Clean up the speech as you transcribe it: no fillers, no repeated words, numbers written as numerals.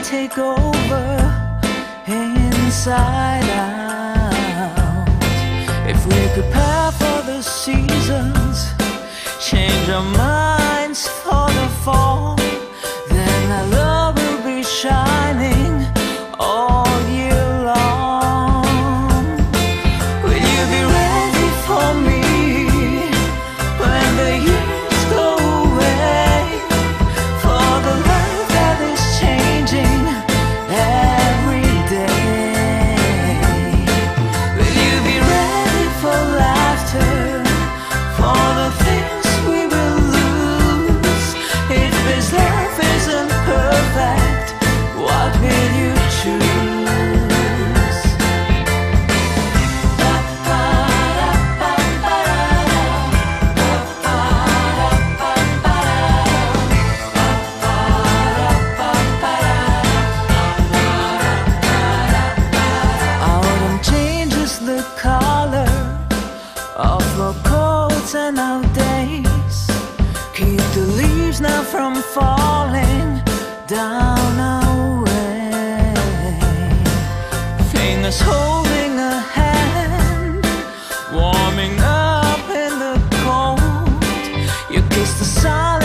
take over inside out. If we prepare for the seasons, change our minds for the fall, then our love will be shining all year long. Will you be ready for me when the years go away, for the life that is changing every day? Will you be ready for laughter, for the things we will lose? If this life isn't perfect, what will you choose? Autumn changes the color of our coats and our days. Keep the leaves now from falling down our way. Fingers holding a hand, warming up in the cold. You kiss the sun